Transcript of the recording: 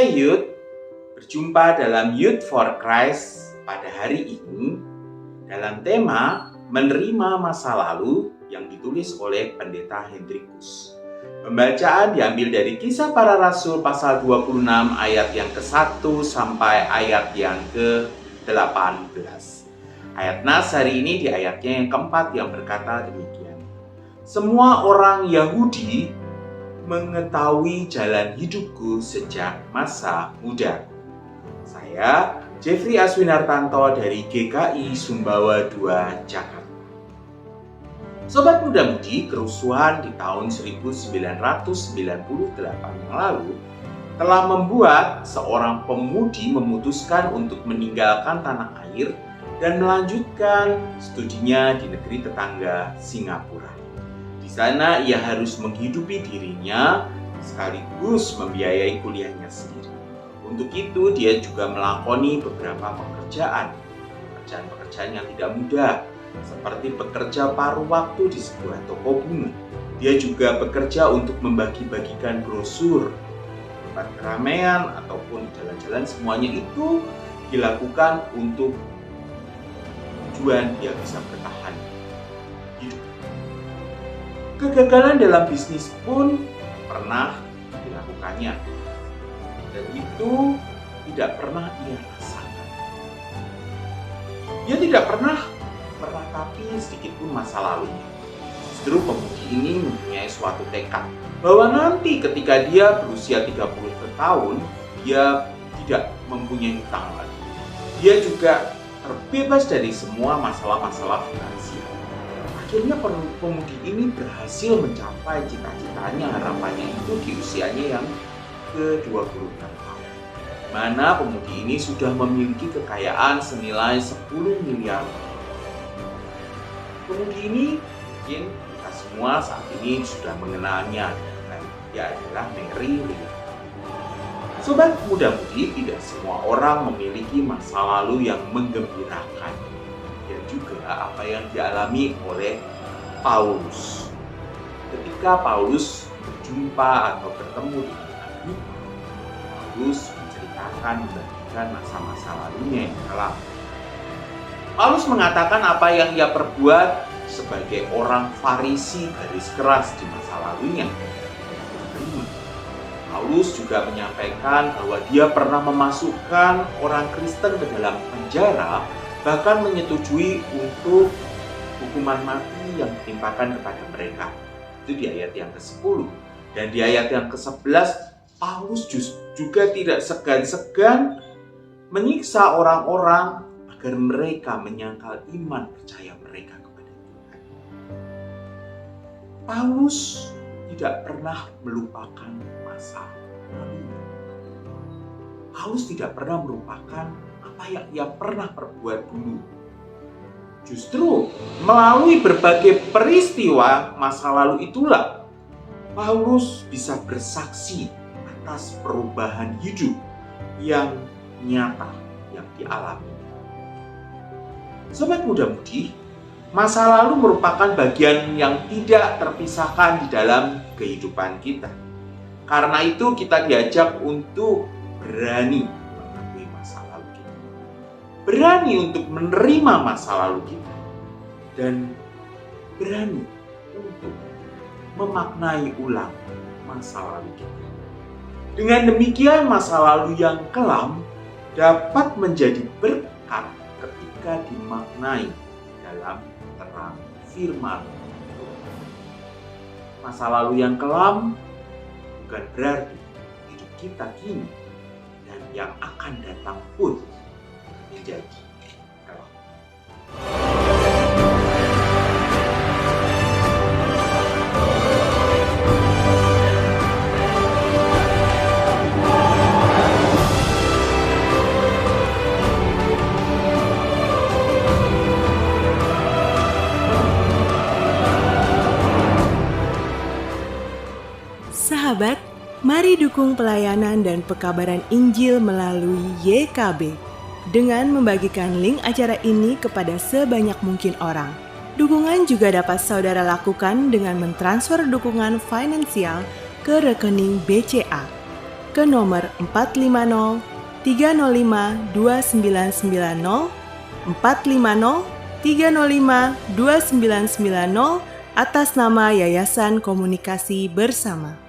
Youth, berjumpa dalam Youth for Christ pada hari ini dalam tema Menerima Masa Lalu yang ditulis oleh Pendeta Hendrikus. Pembacaan diambil dari Kisah Para Rasul pasal 26 ayat yang ke-1 sampai ayat yang ke-18. Ayat nas hari ini di ayatnya yang keempat yang berkata demikian. Semua orang Yahudi mengetahui jalan hidupku sejak masa muda. Saya Jeffrey Aswinartanto dari GKI Sumbawa II, Jakarta. Sobat muda-mudi, kerusuhan di tahun 1998 yang lalu telah membuat seorang pemudi memutuskan untuk meninggalkan tanah air dan melanjutkan studinya di negeri tetangga Singapura. Di sana ia harus menghidupi dirinya sekaligus membiayai kuliahnya sendiri. Untuk itu dia juga melakoni beberapa pekerjaan yang tidak mudah, seperti bekerja paruh waktu di sebuah toko bunga. Dia juga bekerja untuk membagi-bagikan brosur, tempat keramaian ataupun jalan-jalan, semuanya itu dilakukan untuk tujuan dia bisa bertahan hidup. Kegagalan dalam bisnis pun pernah dilakukannya, dan itu tidak pernah ia rasakan. Dia tidak pernah meratapi sedikit pun masa lalunya. Justru pemudi ini mempunyai suatu tekad bahwa nanti ketika dia berusia 30 tahun, dia tidak mempunyai hutang lagi. Dia juga terbebas dari semua masalah-masalah finansial. Akhirnya pemudi ini berhasil mencapai cita-citanya, harapannya itu di usianya yang ke-26 tahun. Mana pemudi ini sudah memiliki kekayaan senilai 10 miliar. Pemudi ini mungkin kita semua saat ini sudah mengenalnya. Dia adalah Mary Lee. Sobat muda-mudi, tidak semua orang memiliki masa lalu yang menggembirakan. Dan juga apa yang dialami oleh Paulus. Ketika Paulus berjumpa atau bertemu dengan Nabi, Paulus menceritakan membagikan masa-masa lalunya yang kelam. Paulus mengatakan apa yang ia perbuat sebagai orang Farisi garis keras di masa lalunya. Paulus juga menyampaikan bahwa dia pernah memasukkan orang Kristen ke dalam penjara, bahkan menyetujui untuk hukuman mati yang ditimpakan kepada mereka. Itu di ayat yang ke-10. Dan di ayat yang ke-11, Paulus juga tidak segan-segan menyiksa orang-orang agar mereka menyangkal iman percaya mereka kepada Tuhan. Paulus tidak pernah melupakan masa lalunya. Paulus tidak pernah melupakan apa yang ia pernah perbuat dulu. Justru melalui berbagai peristiwa masa lalu itulah Paulus bisa bersaksi atas perubahan hidup yang nyata yang dialami. Sobat muda-mudi, masa lalu merupakan bagian yang tidak terpisahkan di dalam kehidupan kita. Karena itu kita diajak untuk berani mengakui masa lalu kita. Berani untuk menerima masa lalu kita. Dan berani untuk memaknai ulang masa lalu kita. Dengan demikian masa lalu yang kelam dapat menjadi berkat ketika dimaknai dalam terang firman Tuhan. Masa lalu yang kelam bukan berarti hidup kita kini dan yang akan datang pun menjadi kelam. Sahabat, mari dukung pelayanan dan pekabaran Injil melalui YKB dengan membagikan link acara ini kepada sebanyak mungkin orang. Dukungan juga dapat saudara lakukan dengan mentransfer dukungan finansial ke rekening BCA ke nomor 450 305 2990, 450 305 2990 atas nama Yayasan Komunikasi Bersama.